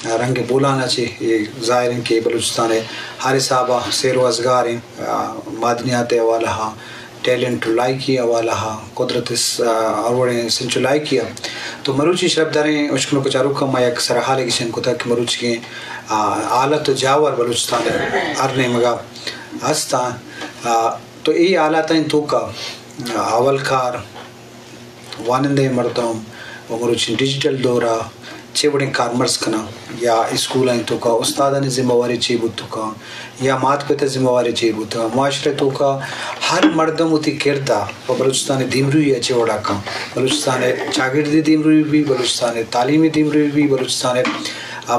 رنگ بولانا چاہیے ظاہر ہیں کہ بلوچستان ہر صاحبہ سیر و ازگار ہیں معدنیات حوالہ ٹیلنٹ لائی کی حوالہ قدرت اوڑیں سنچو لائی کیا تو مروچی شرف داریں اشکلوں کو چارو کم یک سرحال کشن کو تک مروچ کے آلت جاور بلوچستان ارنے مگا ہستان تو ای آلاتیں تو کا اول کار وانندے مردم و مروچی ڈیجیٹل دورہ چھ بڑے کارمرز کنا یا اسکول ہیں تو کا استادان ذمہ واری چی بود تو کا یا مات پتہ ذمہ واری چی بود تو معاشرے تو کا ہر مردم ہوتی کردہ و بلوچستان دیمروی اچھے وڑا کا بلوچستان چاگردی دیمروی بھی بلوچستان تعلیمی دیمروی بھی بلوچستان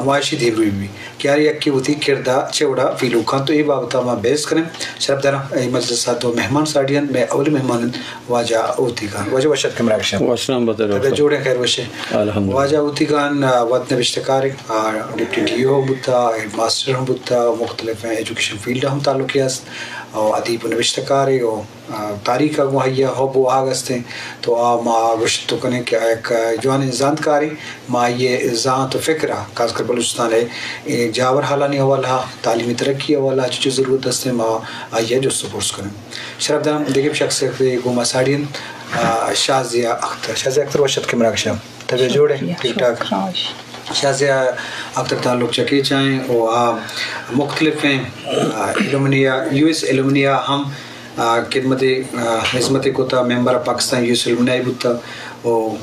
معاشی دیمروی بھی کیا یک کی ہوتی کردہ اچھے وڑا فیلو کھان تو یہ بابتا ہم بیس کریں شرف دارا مجلسات و مہمان ساڑیاں میں اول مہمان واجہ ہوتی کھان واجہ وشد کم راکشن وشنام بطر جوڑیں خیر وشے واجہ ہوتی کھان وقت نوشتکاری ڈپٹی ڈی او بودتا ماسٹر ہم بودتا مختلف ایجوکیشن فیلڈ ہم تعلقی است اور ادیب و نوشتکاری اور تاریخ مہیا ہو بو آگست ہیں تو ما گشت تو کنے کہ ایک جوان زاندکاری ما یہ ذات و فکرہ خاص کر بلوچستان ہے جاور حالانی حوالہ تعلیمی ترقی حوالہ جو ضرورت ہے ما آئیے جو سپورٹس کریں شرف دارم دیکھیں شخص گوما ساڑین شازیہ اختر وشد کے مراکشہ طبیع جوڑے ٹھیک ٹھاک شازیہ اختر تعلق چکی چاہیں اور مختلف ہیں ایلومنیا یو ایس ایلومنیا ہم خدمت خدمت کو تھا member Pakistan U S alumni بودتا اور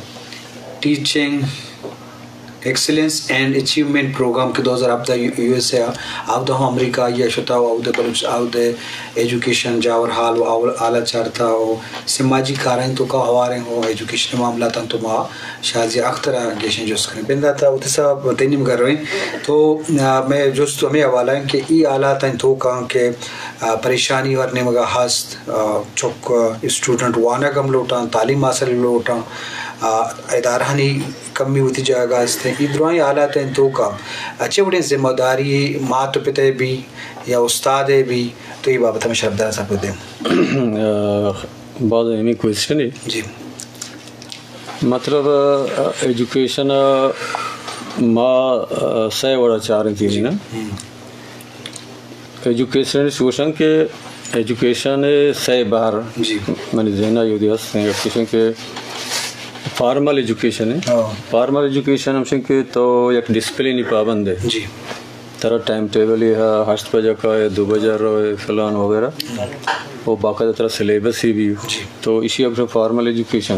teaching excellence and achievement program کے 2017 یو ایس اے آودہ ہوں امریکہ یا شتا ہو آودہ بلوچ آودہ ایجوکیشن جاور حال و آلہ چارتا ہو سماجی کارائن تو کا ہواریں ہو ایجوکیشن معاملات تو ماں شازی اختر گیشن جوست کریں بندہ تھا وہ تسا تینیم کر رہے ہیں تو میں جوست ہمیں حوالہ ہیں کہ ای آلات ہیں تو کہاں کہ پریشانی ورنے مگا ہست چک اسٹوڈنٹ وانا کم لوٹاں تعلیم حاصل لوٹاں ادارانی کمی ہوتی جگہ ہستے ہیں ادھرائیں آلات ہیں تو کا اچھے بڑے ذمہ داری ماں تو پتے بھی یا استاد بھی تو یہ بابت ہمیں شرف دارہ صاحب کو دیں بعض اہمی کوئسچن ہے جی مطلب ایجوکیشن ماں سہ وڑا چار تھی نا ایجوکیشن سوشن کے ایجوکیشن سہ باہر میں نے ذہنہ یہ دی ہستے ہیں ایجوکیشن کے فارمل ایجوکیشن ہے فارمل ایجوکیشن ہم کہ تو ایک ڈسپلن پابند ہے جی طرح ٹائم ٹیبل ہی ہے 8 بجے کا ہے 2 بجے رہے فلان وغیرہ وہ باقاعدہ طرح سلیبس ہی بھی تو اسی اگر فارمل ایجوکیشن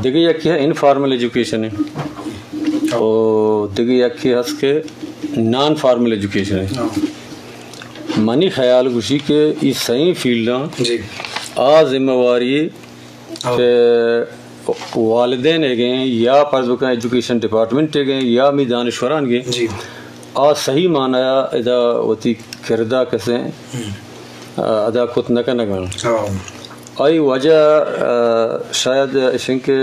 دیگه یکی انفارمل ایجوکیشن ہے اور دیگه یکی هست که نان فارمل ایجوکیشن ہے منی خیال گوشی کہ یہ صحیح فیلڈاں آ ذمہ واری کہ والدین گئے یا پرز بکن ایجوکیشن ڈپارٹمنٹ گئے یا می دانشوران گئے آ صحیح معنی ادا ہوتی کردہ کسے ادا کت نکا نگانا آئی وجہ شاید اشن کے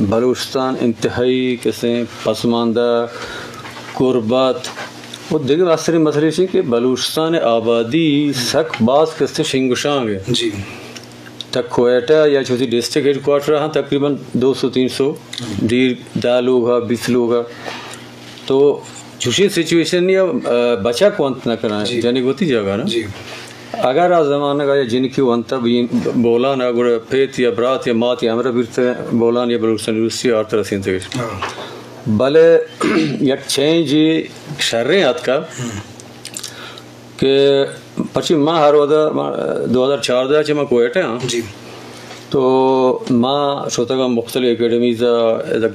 بلوچستان انتہائی کسے پسماندہ قربت وہ دیگر اثری مسئلہ اشن کہ بلوچستان آبادی سک بعض کسے شنگشان گئے جی تک کوئٹہ یا چھوٹی ڈسٹرکٹ ہیڈ کوارٹر ہاں تقریباً 200-300 دیر 10 لوگ ہاں 20 لوگ ہاں تو جوشی سچویشن یا بچہ کو انت نہ کرنا ہے جانے ہوتی جگہ نا اگر آ زمانہ کا یا جن کی ونتا بولان اگر پیت یا برات یا مات یا امرہ بیرتے بولان یا بلوچستان یونیورسٹی اور طرح سینتے بلے یک چینج شرعیں آت کا کہ پچھی ماں ہر وقت 2014 چھ ماں کوئٹہ ہاں تو ماں شوتا کا مختلف اکیڈمیز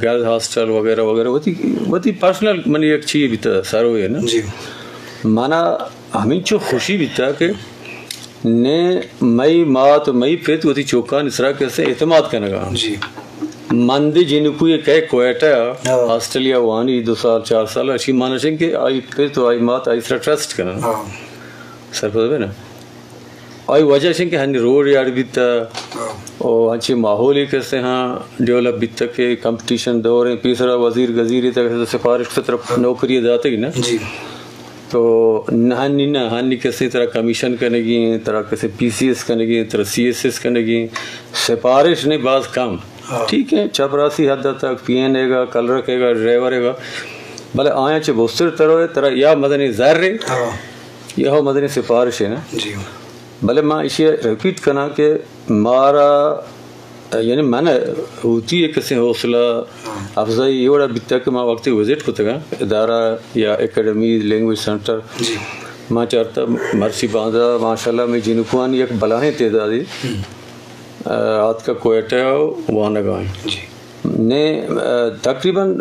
گرلز ہاسٹل وغیرہ وغیرہ وہ پرسنل منی ایک چیز بھی تھا سارو ہے نا مانا ہمیں چو خوشی بھی تھا کہ نے مئی مات مئی پیت وہ تھی چوکان اس طرح کیسے اعتماد کرنے گا مندی جن کو یہ کہے کوئٹہ آسٹریلیا وانی 2 سال 4 سال اچھی مانا چاہیں کہ آئی پیت و آئی مات آئی اس طرح ٹرسٹ کرنا سر پتہ ہے نا آئی وجہ چاہیں کہ ہنی روڈ یار بھی تھا اور ہنچی ماحول ہی کیسے ہاں ڈیولپ بھی تھا کہ کمپٹیشن دور ہیں پیسرا وزیر گزیری تک سفارش کی طرف نوکری داتے گی نا تو ہنی کسی طرح کمیشن کرنے گی طرح کسی پی سی ایس کرنے گی طرح سی ایس ایس کرنے گی سفارش نہیں بعض کم ٹھیک ہے چپراسی حد تک پی این ہے گا کلرک ہے گا ڈرائیور ہے گا بھلے آیا چھ بوستر ترو ترا یا مدنی ظاہر رے یا ہو مدنی سفارش ہے نا جی بھلے میں اسے ریپیٹ کرنا کہ مارا یعنی میں نے ہوتی ہے کسی حوصلہ افزائی یہ بڑا بیتا کہ میں وقتی وزٹ کو تگا ادارہ یا اکیڈمی لینگویج سینٹر ماں چارتا مرسی باندھا ماشاءاللہ میں جنوبانی ایک بلاہیں تعدادی آج کا کوئٹہ وہاں نگائیں نے تقریباً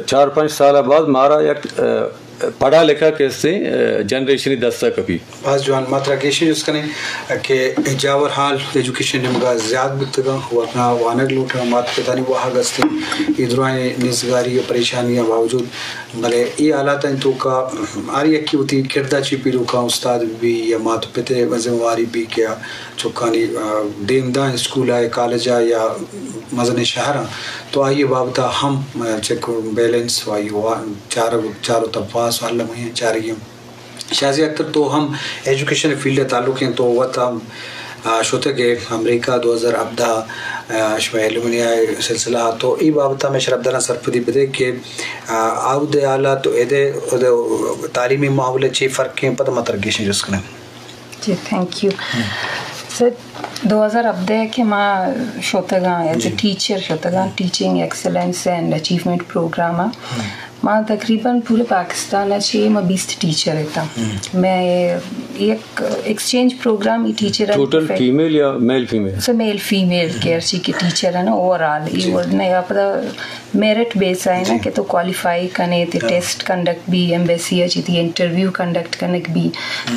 چار پانچ سال بعد مارا ایک پڑھا لکھا کیسے جنریشنی دستہ کبھی بعض جوان ماترا گیشن جس کنے کہ جاور حال ایجوکیشن نمگا زیاد بتگا ورنہ وانگ لوٹا مات پتانی وہاں گستے ادھرائیں نزگاری پریشانیاں باوجود بلے ای حالات ہیں تو کا آری اکی ہوتی کردہ چی پیرو کا استاد بھی یا مات پتے ذمہواری بھی کیا چکانی دیم دان اسکول آئے کالج آئے یا مزن شہرہ تو آئیے بابتا ہم چیک بیلنس وائی چاروں تفاص والا میں چارگیم شازی اکتر تو ہم ایجوکیشن فیلڈ تعلق ہیں تو وقت ہم شوتے کہ امریکہ 2017 شمائل منیا سلسلہ تو ای بابتا میں شرف دارا سرپدی بدے کہ آو دے آلہ تو ایدے تعلیمی معاملے چی فرق ہیں پتہ مترگیشن جس کنے جی تھینک یو سر 2010 کے ماں شوتگاں ایز اے ٹیچر شوتگاں teaching excellence and achievement programme ماں تقریباً پورے پاکستان ہے میں 20 ٹیچر رہتا میں ایک exchange program teacher total female یا male female sir male female care سی کے ٹیچر ہے نا اوور آل یہ پتہ میرٹ بیس ہے نا کہ تو کوالیفائی کرنے تے ٹیسٹ کنڈکٹ بھی ایمبیسی اچھی تھی انٹرویو کنڈکٹ کرنے بھی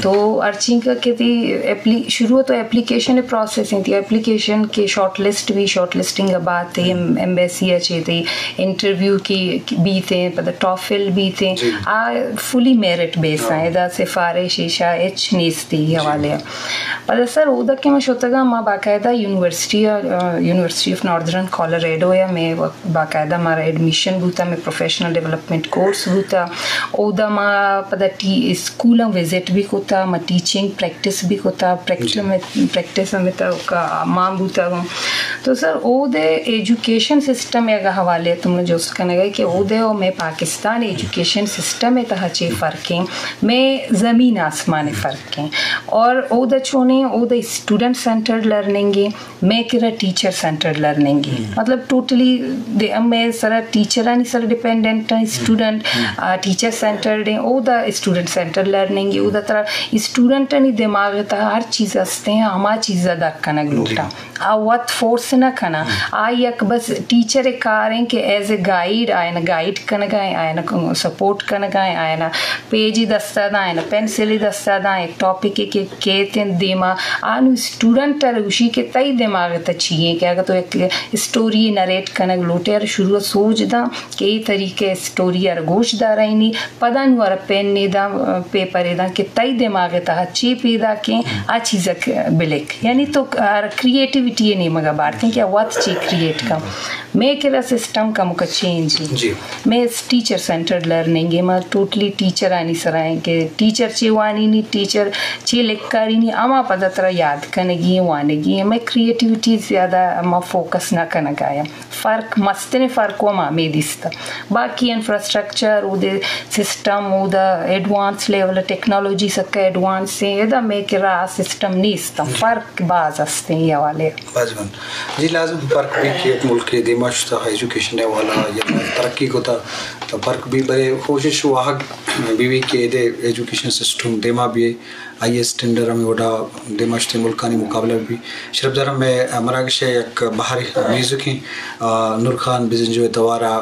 تو ارچنگ کا کہ تھی شروع تو اپلیکیشن پروسیسنگ تھی اپلیکیشن کے شارٹ لسٹ بھی شارٹ لسٹنگ بعد تھے ایمبیسی اچھی تھی انٹرویو کی بھی تھے پتہ ٹافل بھی تھے فلی میرٹ بیس ہیں ادا سفارش شیشہ ایچ نیس تھی حوالے پتہ سر ادا کہ میں شوتگا ماں باقاعدہ یونیورسٹی آف ناردرن کالوریڈو یا میں باقاعدہ ہمارا ایڈمیشن بھی تھا میں پروفیشنل ڈیولپمنٹ کورس بھی تھا ادا ماں پتہ اسکول وزٹ بھی کو تھا میں ٹیچنگ پریکٹس بھی کو تھا پریکٹس میں تھا ماں بھی تھا تو سر او دے ایجوکیشن سسٹم یا حوالے تم نے جو سکھانے گئے کہ او دے میں پاکستان ایجوکیشن سسٹم میں تہا چے فرق ہیں میں زمین آسمان فرق ہیں اور او دا چونے او دا اسٹوڈنٹ سینٹرڈ لرننگ میں کرا ٹیچر سینٹرڈ لرننگ مطلب ٹوٹلی میں سر ٹیچرانی سر ڈپینڈنٹ اسٹوڈنٹ ٹیچر سینٹرڈ ہیں او دا اسٹوڈنٹ سینٹر لرننگ او دا طرح اسٹوڈنٹانی دماغ تا ہر چیز ہستے ہیں ہما چیزہ دا کنگ لوٹا وقت فورس نہ کھنا آئی یک بس ٹیچر کار ہیں کہ ایز اے گائیڈ آئے نا گائیڈ کنگائیں آئے نا سپورٹ کنگائیں آئے نا پیجی دستہ دا آئے نا پینسلی دستہ دا ایک ٹاپک کے کہتے ہیں دیما آنو اسٹوڈنٹ روشی کے تئی دماغ تا چیئیں کہ اگر تو ایک اسٹوری نریٹ کنگ لوٹے اور شروع سوچ دا کہ یہ طریقے اسٹوری اور گوش دا رہی نہیں پدا نوار پین نہیں دا پیپر دا کہ تئی دماغ تا چی پیدا کہ آ چیز بلک یعنی تو کریٹیوٹی نہیں مگا بارتے ہیں کہ وقت چی کریٹ کا میں کہا سسٹم کا مکہ چینج میں ٹیچر سینٹرڈ لرننگ ہے میں ٹوٹلی ٹیچر آنی سرائیں کہ ٹیچر چی وانی نہیں ٹیچر چی لکھاری نہیں اما پتہ طرح یاد کرنے گی وانے گی میں کریٹیوٹی زیادہ اما فوکس نہ کرنا گایا فرق مستن فرق وما میں دستا باقی infrastructure O they system O the advance level technology سکا ایڈوانس ہے ادا میں کرا سسٹم نیستا فرق باز ہستے ہیں یہ والے جی لازم فرق بھی کہ ایک ملک کے دیماش تھا ایجوکیشن ہے والا یا ترقی کو تھا تو فرق بھی بڑے کوشش ہوا بیوی کے دے ایجوکیشن سسٹم دیما بھی آئی ایس ٹینڈر ہمیں وڈا دیماش تے ملکانی مقابلہ بھی شرف دارہ میں مراکش ایک باہری میوزک ہیں نور خان بزنجو توارا